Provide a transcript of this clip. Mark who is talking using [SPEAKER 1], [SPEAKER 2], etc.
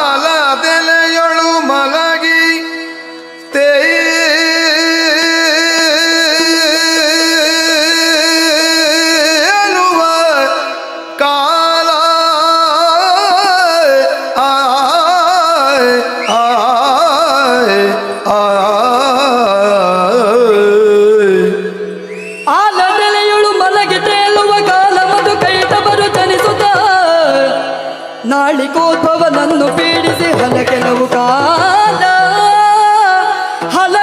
[SPEAKER 1] ಆಲದೆಲೆಯೊಳು ಮಲಗಿ ತೇಲುವ ಕಾಲ
[SPEAKER 2] ಆಲದೆಲೆಯೊಳು ಮಲಗಿ ತೇಲುವ ಕಾಲ ಮಧು ಕೈಟವರು ಚಲಿಸುತ್ತ ನಾಳಿಕೋದ್ಭವನನ್ನು ಪೀಡಿಸಿ ಹಲ ಕೆಲವು ಕಾಲ ಕಾಲ